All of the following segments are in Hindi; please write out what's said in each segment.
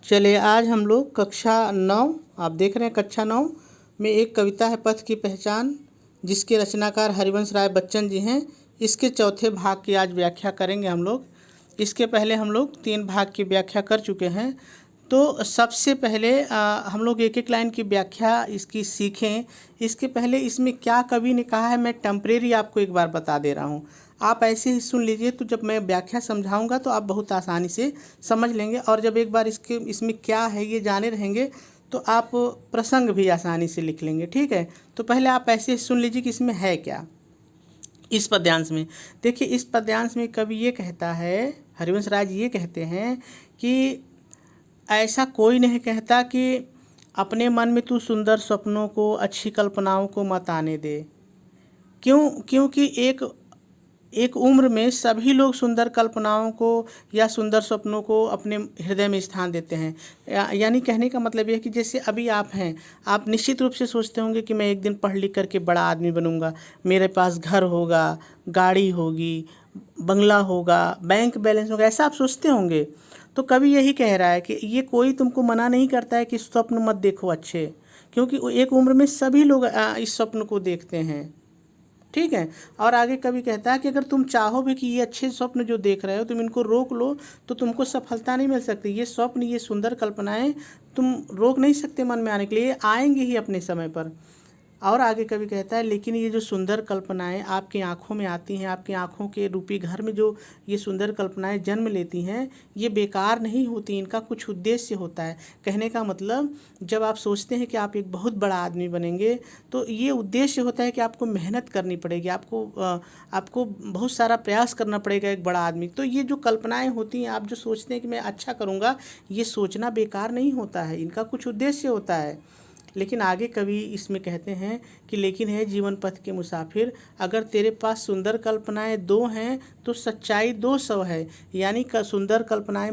चलिए आज हम लोग कक्षा 9 आप देख रहे हैं कक्षा 9 में एक कविता है पथ की पहचान, जिसके रचनाकार हरिवंश राय बच्चन जी हैं। इसके चौथे भाग की आज व्याख्या करेंगे हम लोग। इसके पहले हम लोग 3 भाग की व्याख्या कर चुके हैं। तो सबसे पहले हम लोग एक एक लाइन की व्याख्या इसकी सीखें। इसके पहले इसमें क्या कवि ने कहा है मैं टेम्परेरी आपको एक बार बता दे रहा हूँ। आप ऐसे ही सुन लीजिए, तो जब मैं व्याख्या समझाऊंगा तो आप बहुत आसानी से समझ लेंगे। और जब एक बार इसमें क्या है ये जाने रहेंगे तो आप प्रसंग भी आसानी से लिख लेंगे। ठीक है, तो पहले आप ऐसे ही सुन लीजिए कि इसमें है क्या। इस पद्यांश में देखिए, इस पद्यांश में कवि ये कहता है, हरिवंश राय जी ये कहते हैं कि ऐसा कोई नहीं कहता कि अपने मन में तू सुंदर सपनों को, अच्छी कल्पनाओं को मत आने दे। क्योंकि एक उम्र में सभी लोग सुंदर कल्पनाओं को या सुंदर सपनों को अपने हृदय में स्थान देते हैं। यानी कहने का मतलब यह है कि जैसे अभी आप हैं, आप निश्चित रूप से सोचते होंगे कि मैं एक दिन पढ़ लिख करके बड़ा आदमी बनूंगा, मेरे पास घर होगा, गाड़ी होगी, बंगला होगा, बैंक बैलेंस होगा, ऐसा आप सोचते होंगे। तो कवि यही कह रहा है कि ये कोई तुमको मना नहीं करता है कि स्वप्न मत देखो अच्छे, क्योंकि एक उम्र में सभी लोग इस स्वप्न को देखते हैं। ठीक है, और आगे कवि कहता है कि अगर तुम चाहो भी कि ये अच्छे स्वप्न जो देख रहे हो तुम इनको रोक लो तो तुमको सफलता नहीं मिल सकती। ये स्वप्न, ये सुंदर कल्पनाएं तुम रोक नहीं सकते मन में आने के लिए, आएंगे ही अपने समय पर। और आगे कवि कहता है लेकिन ये जो सुंदर कल्पनाएं आपकी आंखों में आती हैं, आपकी आंखों के रूपी घर में जो ये सुंदर कल्पनाएं जन्म लेती हैं, ये बेकार नहीं होती, इनका कुछ उद्देश्य होता है। कहने का मतलब जब आप सोचते हैं कि आप एक बहुत बड़ा आदमी बनेंगे तो ये उद्देश्य होता है कि आपको मेहनत करनी पड़ेगी, आपको बहुत सारा प्रयास करना पड़ेगा एक बड़ा आदमी। तो ये जो कल्पनाएँ होती हैं, आप जो सोचते हैं कि मैं अच्छा करूँगा, ये सोचना बेकार नहीं होता है, इनका कुछ उद्देश्य होता है। लेकिन आगे कवि इसमें कहते हैं कि लेकिन है जीवन पथ के मुसाफिर, अगर तेरे पास सुंदर कल्पनाएं 2 हैं तो सच्चाई 200 है। यानी सुंदर कल्पनाएं,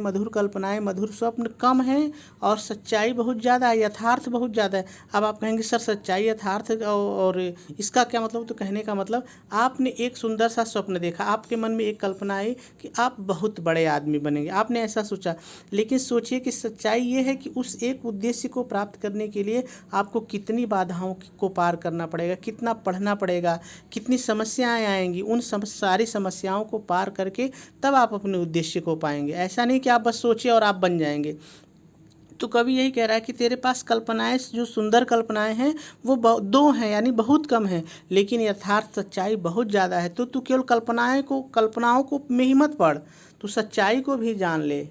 मधुर स्वप्न कम हैं और सच्चाई बहुत ज़्यादा है, यथार्थ बहुत ज़्यादा है। अब आप कहेंगे सर सच्चाई यथार्थ और इसका क्या मतलब? तो कहने का मतलब आपने एक सुंदर सा स्वप्न देखा, आपके मन में एक कल्पना आई कि आप बहुत बड़े आदमी बनेंगे, आपने ऐसा सोचा। लेकिन सोचिए कि सच्चाई ये है कि उस एक उद्देश्य को प्राप्त करने के लिए आपको कितनी बाधाओं को पार करना पड़ेगा, कितना पढ़ना पड़ेगा, कितनी समस्याएं आएंगी, उन सारी समस्याओं को पार करके तब आप अपने उद्देश्य को पाएंगे। ऐसा नहीं कि आप बस सोचिए और आप बन जाएंगे। तो कवि यही कह रहा है कि तेरे पास कल्पनाएं, जो सुंदर कल्पनाएं हैं वो 2 हैं, यानी बहुत कम है, लेकिन यथार्थ सच्चाई बहुत ज़्यादा है। तो तू केवल कल्पनाओं को में ही मत पढ़, तू सच्चाई को भी जान ले।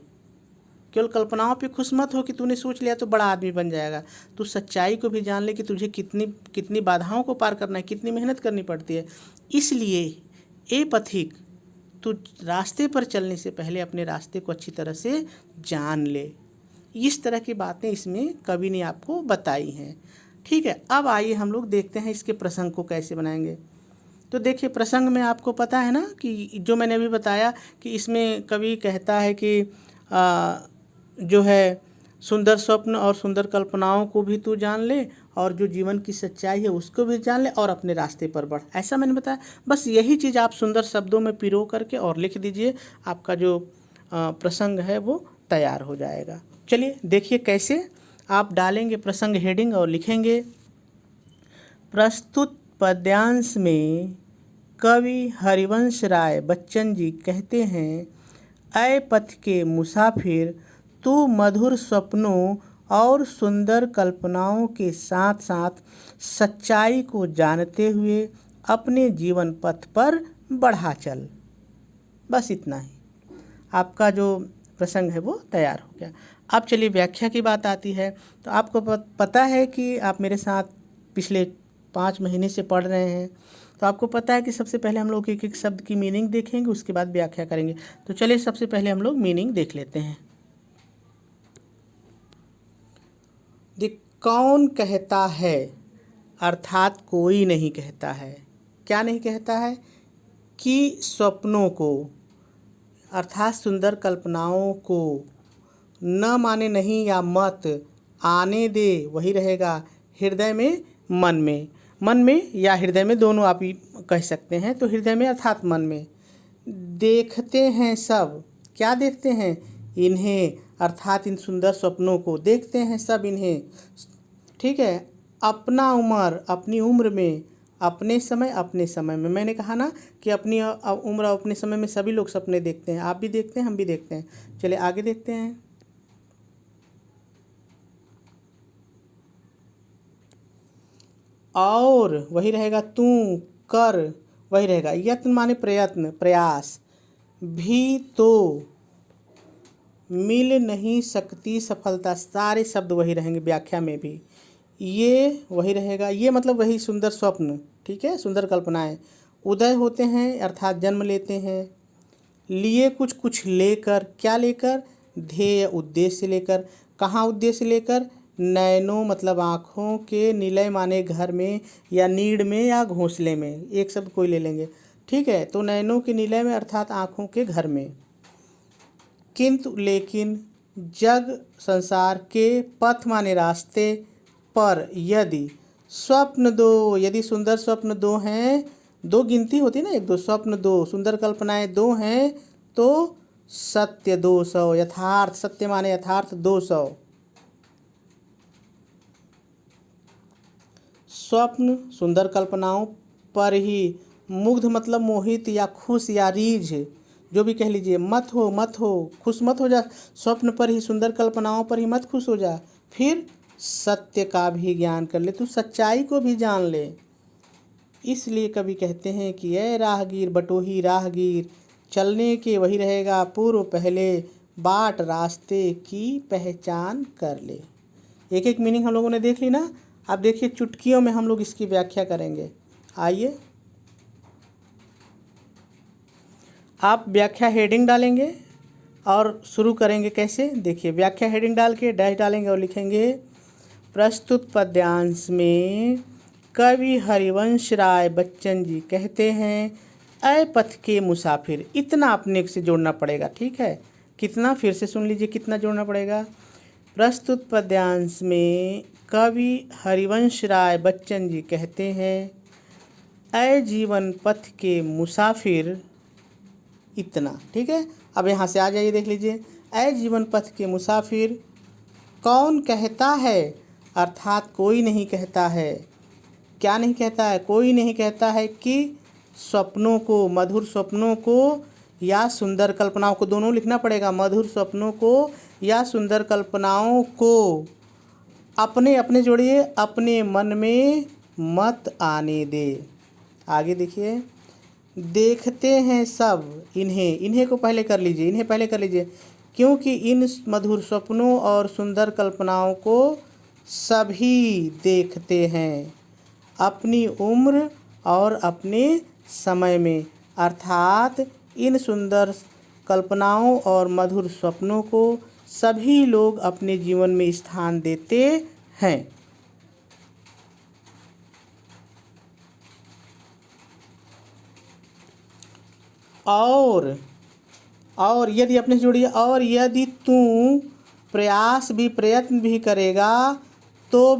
केवल कल्पनाओं पे खुश मत हो कि तूने सोच लिया तो बड़ा आदमी बन जाएगा। तू सच्चाई को भी जान ले कि तुझे कितनी बाधाओं को पार करना है, कितनी मेहनत करनी पड़ती है। इसलिए ए पथिक, तू रास्ते पर चलने से पहले अपने रास्ते को अच्छी तरह से जान ले। इस तरह की बातें इसमें कवि ने आपको बताई हैं। ठीक है, अब आइए हम लोग देखते हैं इसके प्रसंग को कैसे बनाएंगे। तो देखिए, प्रसंग में आपको पता है ना कि जो मैंने अभी बताया कि इसमें कवि कहता है कि जो है सुंदर स्वप्न और सुंदर कल्पनाओं को भी तू जान ले, और जो जीवन की सच्चाई है उसको भी जान ले और अपने रास्ते पर बढ़। ऐसा मैंने बताया। बस यही चीज़ आप सुंदर शब्दों में पिरो करके और लिख दीजिए, आपका जो प्रसंग है वो तैयार हो जाएगा। चलिए देखिए कैसे आप डालेंगे प्रसंग हेडिंग और लिखेंगे। प्रस्तुत पद्यांश में कवि हरिवंश राय बच्चन जी कहते हैं, ऐ पथ के मुसाफिर, तू मधुर सपनों और सुंदर कल्पनाओं के साथ साथ सच्चाई को जानते हुए अपने जीवन पथ पर बढ़ा चल। बस इतना ही, आपका जो प्रसंग है वो तैयार हो गया। अब चलिए व्याख्या की बात आती है। तो आपको पता है कि आप मेरे साथ पिछले 5 महीने से पढ़ रहे हैं, तो आपको पता है कि सबसे पहले हम लोग एक एक शब्द की मीनिंग देखेंगे, उसके बाद व्याख्या करेंगे। तो चलिए सबसे पहले हम लोग मीनिंग देख लेते हैं। कौन कहता है, अर्थात कोई नहीं कहता है। क्या नहीं कहता है? कि स्वप्नों को अर्थात सुंदर कल्पनाओं को न माने नहीं या मत आने दे, वही रहेगा हृदय में, मन में या हृदय में, दोनों आप ही कह सकते हैं। तो हृदय में अर्थात मन में। देखते हैं सब, क्या देखते हैं? इन्हें अर्थात इन सुंदर स्वप्नों को देखते हैं सब इन्हें, ठीक है। अपना उम्र अपनी उम्र में, अपने समय में, मैंने कहा ना कि अपनी उम्र अपने समय में सभी लोग सपने देखते हैं, आप भी देखते हैं, हम भी देखते हैं। चलिए आगे देखते हैं। और वही रहेगा, तू कर वही रहेगा, यत्न माने प्रयत्न प्रयास, भी तो मिल नहीं सकती सफलता, सारे शब्द वही रहेंगे व्याख्या में भी। ये वही रहेगा, ये मतलब वही सुंदर स्वप्न, ठीक है, सुंदर कल्पनाएं। उदय होते हैं अर्थात जन्म लेते हैं। लिए कुछ कुछ लेकर, क्या लेकर, ध्येय उद्देश्य लेकर। कहाँ उद्देश्य लेकर, नैनो मतलब आँखों के, निलय माने घर में या नीड़ में या घोंसले में, एक शब्द कोई ले लेंगे, ठीक है। तो नैनों के निलय में अर्थात आँखों के घर में। किंतु लेकिन, जग संसार के, पथ माने रास्ते, पर यदि स्वप्न दो, यदि सुंदर स्वप्न दो हैं, दो गिनती होती है ना, एक दो, स्वप्न दो, सुंदर कल्पनाएं दो हैं, तो सत्य 200, यथार्थ, सत्य माने यथार्थ 200। स्वप्न सुंदर कल्पनाओं पर ही, मुग्ध मतलब मोहित या खुश या रीझ, जो भी कह लीजिए, मत हो, खुश मत हो जा, स्वप्न पर ही, सुंदर कल्पनाओं पर ही मत खुश हो जा। फिर सत्य का भी ज्ञान कर ले, तू सच्चाई को भी जान ले। इसलिए कवि कहते हैं कि ऐ राहगीर बटोही राहगीर, चलने के वही रहेगा पूर्व पहले, बाट रास्ते की पहचान कर ले। एक एक मीनिंग हम लोगों ने देख ली ना, अब देखिए चुटकियों में हम लोग इसकी व्याख्या करेंगे। आइए, आप व्याख्या हेडिंग डालेंगे और शुरू करेंगे कैसे, देखिए व्याख्या हेडिंग डाल के डैश डालेंगे और लिखेंगे, प्रस्तुत पद्यांश में कवि हरिवंश राय बच्चन जी कहते हैं, ऐ पथ के मुसाफिर। इतना अपने से जोड़ना पड़ेगा, ठीक है। कितना, फिर से सुन लीजिए कितना जोड़ना पड़ेगा। प्रस्तुत पद्यांश में कवि हरिवंश राय बच्चन जी कहते हैं, ऐ जीवन पथ के मुसाफिर, इतना, ठीक है। अब यहाँ से आ जाइए, देख लीजिए, ऐ जीवन पथ के मुसाफिर, कौन कहता है, अर्थात कोई नहीं कहता है। क्या नहीं कहता है, कोई नहीं कहता है कि स्वप्नों को, मधुर स्वप्नों को या सुंदर कल्पनाओं को, दोनों लिखना पड़ेगा, मधुर स्वप्नों को या सुंदर कल्पनाओं को अपने अपने जोड़िए, अपने मन में मत आने दे। आगे देखिए, देखते हैं सब इन्हें, इन्हें को पहले कर लीजिए, इन्हें पहले कर लीजिए, क्योंकि इन मधुर सपनों और सुंदर कल्पनाओं को सभी देखते हैं अपनी उम्र और अपने समय में, अर्थात इन सुंदर कल्पनाओं और मधुर स्वप्नों को सभी लोग अपने जीवन में स्थान देते हैं। और यदि अपने से जोड़िए, और यदि तू प्रयत्न भी करेगा तो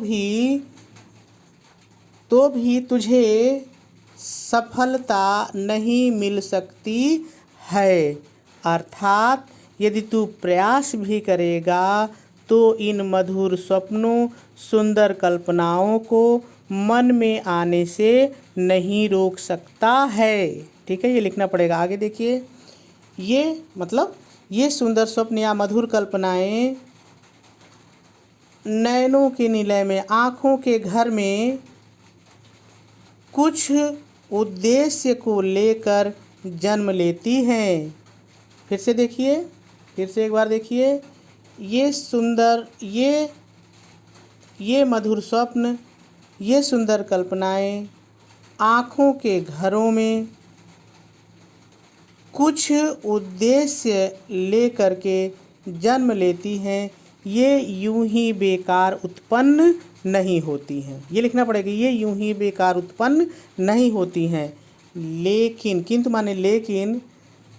भी तुझे सफलता नहीं मिल सकती है। अर्थात यदि तू प्रयास भी करेगा तो इन मधुर स्वप्नों, सुंदर कल्पनाओं को मन में आने से नहीं रोक सकता है, ठीक है। ये लिखना पड़ेगा। आगे देखिए, ये मतलब ये सुंदर स्वप्न या मधुर कल्पनाएं नैनों के निलय में, आँखों के घर में कुछ उद्देश्य को लेकर जन्म लेती हैं। फिर से देखिए, फिर से एक बार देखिए, ये सुंदर, ये मधुर स्वप्न, ये सुंदर कल्पनाएं आँखों के घरों में कुछ उद्देश्य लेकर के जन्म लेती हैं। ये यूं ही बेकार उत्पन्न नहीं होती हैं। ये लिखना पड़ेगा, ये यूं ही बेकार उत्पन्न नहीं होती हैं। लेकिन, किंतु माने लेकिन,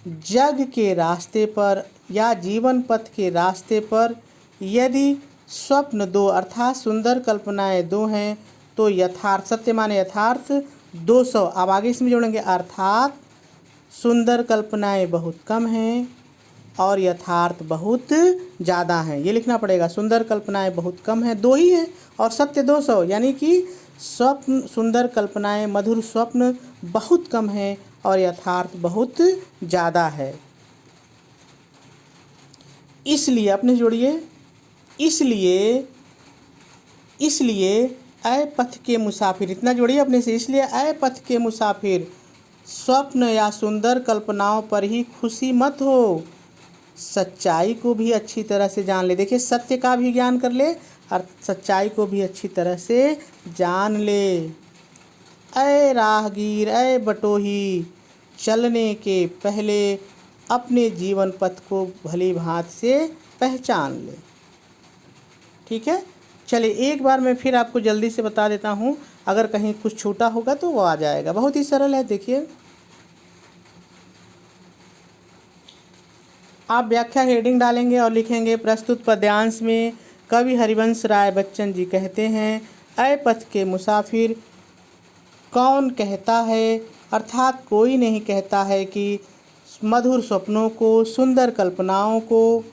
जग के रास्ते पर या जीवन पथ के रास्ते पर यदि स्वप्न दो अर्थात सुंदर कल्पनाएं दो हैं तो यथार्थ, सत्य माने यथार्थ 200। अब आगे इसमें जोड़ेंगे, अर्थात सुंदर कल्पनाएं बहुत कम हैं और यथार्थ बहुत ज़्यादा हैं। ये लिखना पड़ेगा, सुंदर कल्पनाएं बहुत कम हैं, 2 ही हैं, और सत्य 200, यानी कि स्वप्न सुंदर कल्पनाएं मधुर स्वप्न बहुत कम हैं और यथार्थ बहुत ज़्यादा है। इसलिए अपने जोड़िए, इसलिए ऐ पथ के मुसाफिर, इतना जोड़िए अपने से, इसलिए ऐ पथ के मुसाफिर स्वप्न या सुंदर कल्पनाओं पर ही खुशी मत हो, सच्चाई को भी अच्छी तरह से जान ले। देखिए, सत्य का भी ज्ञान कर ले और सच्चाई को भी अच्छी तरह से जान ले। ऐ राहगीर, ऐ बटोही, चलने के पहले अपने जीवन पथ को भली भांति से पहचान ले। ठीक है, चलिए एक बार मैं फिर आपको जल्दी से बता देता हूँ, अगर कहीं कुछ छूटा होगा तो वो आ जाएगा। बहुत ही सरल है। देखिए, आप व्याख्या हेडिंग डालेंगे और लिखेंगे, प्रस्तुत पद्यांश में कवि हरिवंश राय बच्चन जी कहते हैं, ऐ पथ के मुसाफिर कौन कहता है, अर्थात कोई नहीं कहता है कि मधुर सपनों को, सुंदर कल्पनाओं को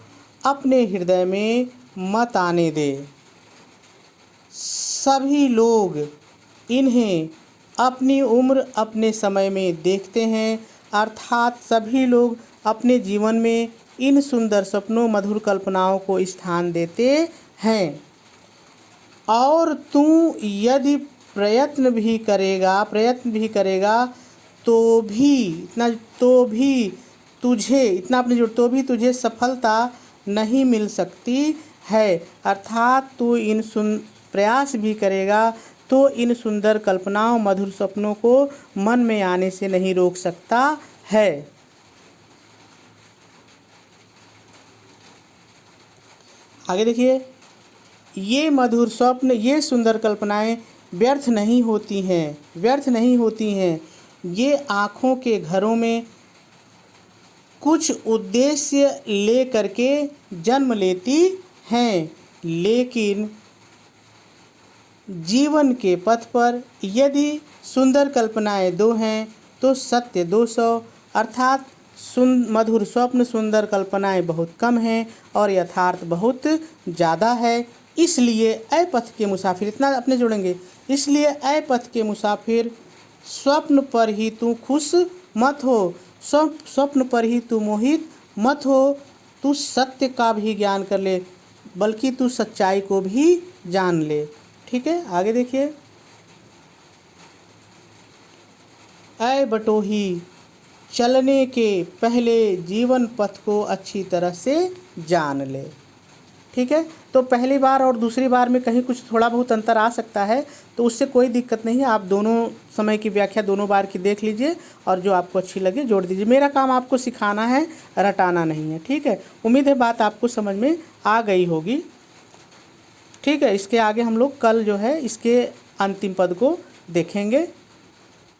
अपने हृदय में मत आने दे। सभी लोग इन्हें अपनी उम्र अपने समय में देखते हैं, अर्थात सभी लोग अपने जीवन में इन सुंदर सपनों मधुर कल्पनाओं को स्थान देते हैं। और तू यदि प्रयत्न भी करेगा तो भी तुझे सफलता नहीं मिल सकती है, अर्थात तू प्रयास भी करेगा तो इन सुंदर कल्पनाओं मधुर सपनों को मन में आने से नहीं रोक सकता है। आगे देखिए, ये मधुर स्वप्न, ये सुंदर कल्पनाएं व्यर्थ नहीं होती हैं। ये आँखों के घरों में कुछ उद्देश्य ले करके जन्म लेती हैं, लेकिन जीवन के पथ पर यदि सुंदर कल्पनाएं 2 हैं तो सत्य 200, अर्थात मधुर स्वप्न सुंदर कल्पनाएं बहुत कम हैं और यथार्थ बहुत ज़्यादा है। इसलिए ऐ पथ के मुसाफिर, इतना अपने जोड़ेंगे, इसलिए ऐ पथ के मुसाफिर स्वप्न पर ही तू खुश मत हो, स्वप्न पर ही तू मोहित मत हो, तू सत्य का भी ज्ञान कर ले, बल्कि तू सच्चाई को भी जान ले। ठीक है, आगे देखिए, ऐ बटोही, चलने के पहले जीवन पथ को अच्छी तरह से जान ले। ठीक है, तो पहली बार और दूसरी बार में कहीं कुछ थोड़ा बहुत अंतर आ सकता है, तो उससे कोई दिक्कत नहीं है। आप दोनों समय की व्याख्या दोनों बार की देख लीजिए और जो आपको अच्छी लगे जोड़ दीजिए। मेरा काम आपको सिखाना है, रटाना नहीं है। ठीक है, उम्मीद है बात आपको समझ में आ गई होगी। ठीक है, इसके आगे हम लोग कल जो है इसके अंतिम पद को देखेंगे।